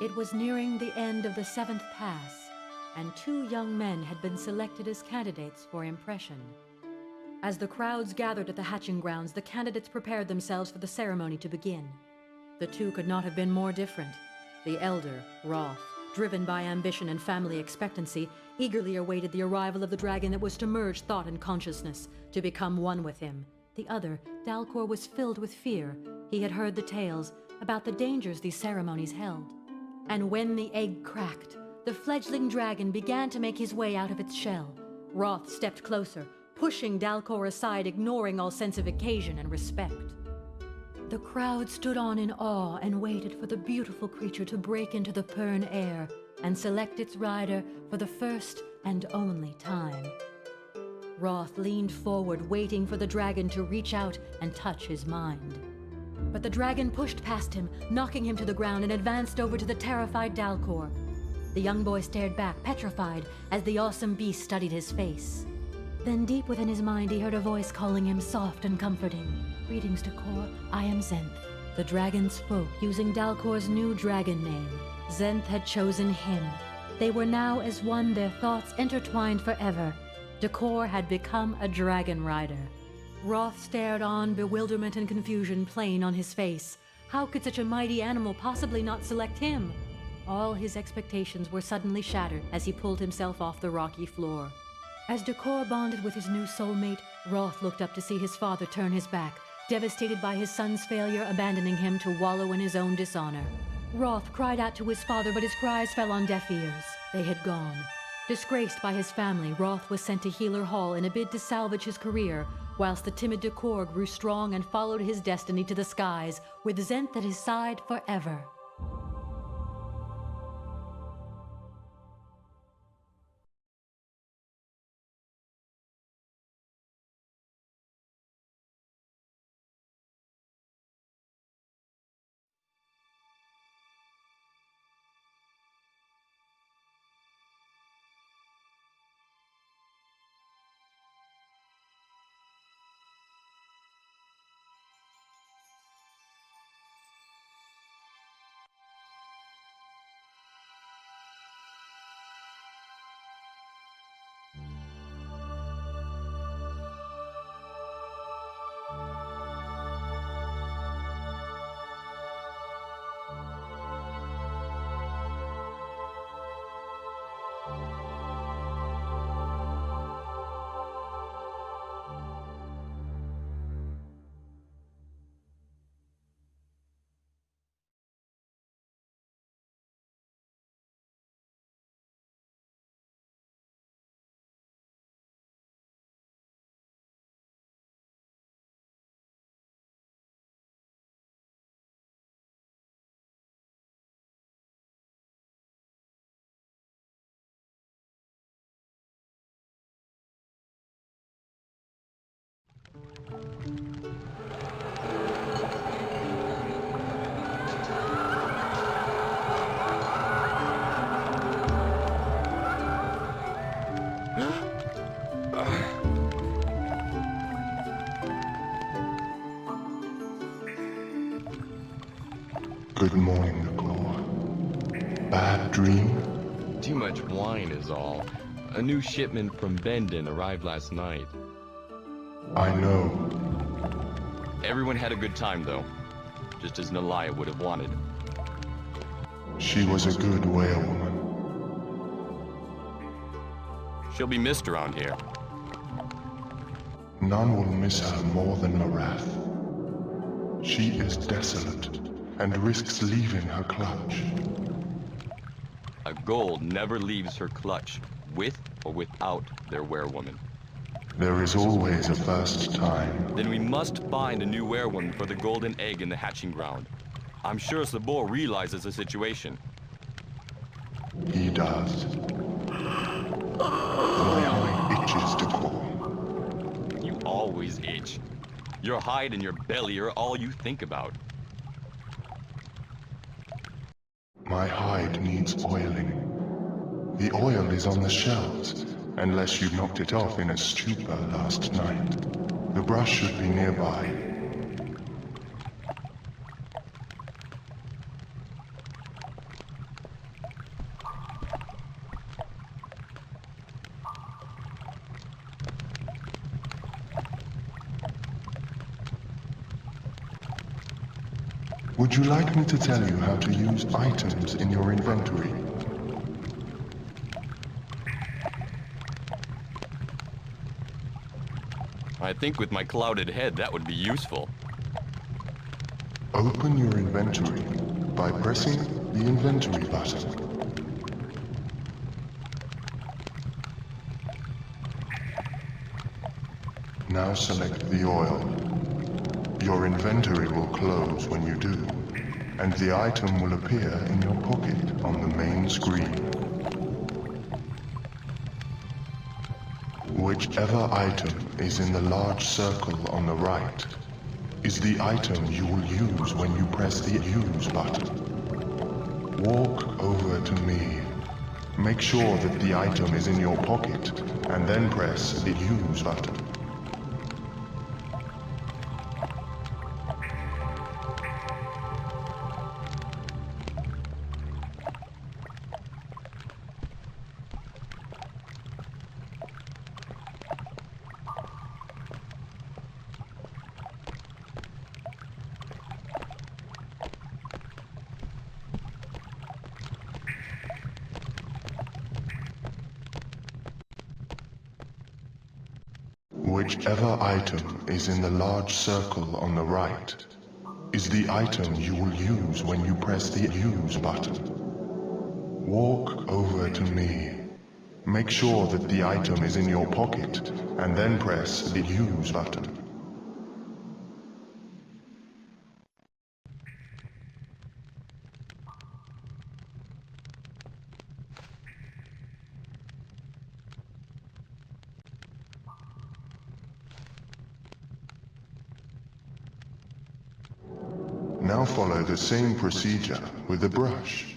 It was nearing the end of the 7th pass, and 2 young men had been selected as candidates for impression. As the crowds gathered at the hatching grounds, the candidates prepared themselves for the ceremony to begin. The 2 could not have been more different. The elder, Roth, driven by ambition and family expectancy, eagerly awaited the arrival of the dragon that was to merge thought and consciousness, to become one with him. The other, Dalcor, was filled with fear. He had heard the tales about the dangers these ceremonies held. And when the egg cracked, the fledgling dragon began to make his way out of its shell. Roth stepped closer, pushing Dalcor aside, ignoring all sense of occasion and respect. The crowd stood on in awe and waited for the beautiful creature to break into the Pern air and select its rider for the first and only time. Roth leaned forward, waiting for the dragon to reach out and touch his mind. But the dragon pushed past him, knocking him to the ground, and advanced over to the terrified Dalcor. The young boy stared back, petrified, as the awesome beast studied his face. Then deep within his mind he heard a voice calling him soft and comforting. "Greetings, Dalcor. I am Zenth." The dragon spoke, using Dalcor's new dragon name. Zenth had chosen him. They were now as one, their thoughts intertwined forever. Dalcor had become a Dragonrider. Roth stared on, bewilderment and confusion plain on his face. How could such a mighty animal possibly not select him? All his expectations were suddenly shattered as he pulled himself off the rocky floor. As Dalcor bonded with his new soulmate, Roth looked up to see his father turn his back, devastated by his son's failure, abandoning him to wallow in his own dishonor. Roth cried out to his father, but his cries fell on deaf ears. They had gone. Disgraced by his family, Roth was sent to Healer Hall in a bid to salvage his career, whilst the timid Dalcor grew strong and followed his destiny to the skies, with Zenth at his side forever. Good morning, Dalcor. Bad dream? Too much wine is all. A new shipment from Bendon arrived last night. I know. Everyone had a good time, though. Just as Nalia would have wanted. She was a good whalewoman. She'll be missed around here. None will miss her more than Morath. She is desolate and risks leaving her clutch. A gold never leaves her clutch, with or without their werewoman. There is always a first time. Then we must find a new werewoman for the golden egg in the hatching ground. I'm sure Sabor realizes the situation. He does. My eye itches, Dalcor. You always itch. Your hide and your belly are all you think about. My hide needs oiling. The oil is on the shelves, unless you knocked it off in a stupor last night. The brush should be nearby. Would you like me to tell you how to use items in your inventory? I think with my clouded head that would be useful. Open your inventory by pressing the inventory button. Now select the oil. Your inventory will close when you do, and the item will appear in your pocket on the main screen. Whichever item is in the large circle on the right is the item you will use when you press the use button. Walk over to me. Make sure that the item is in your pocket and then press the use button. Whichever item is in the large circle on the right is the item you will use when you press the use button. Walk over to me. Make sure that the item is in your pocket and then press the use button. Now follow the same procedure with the brush.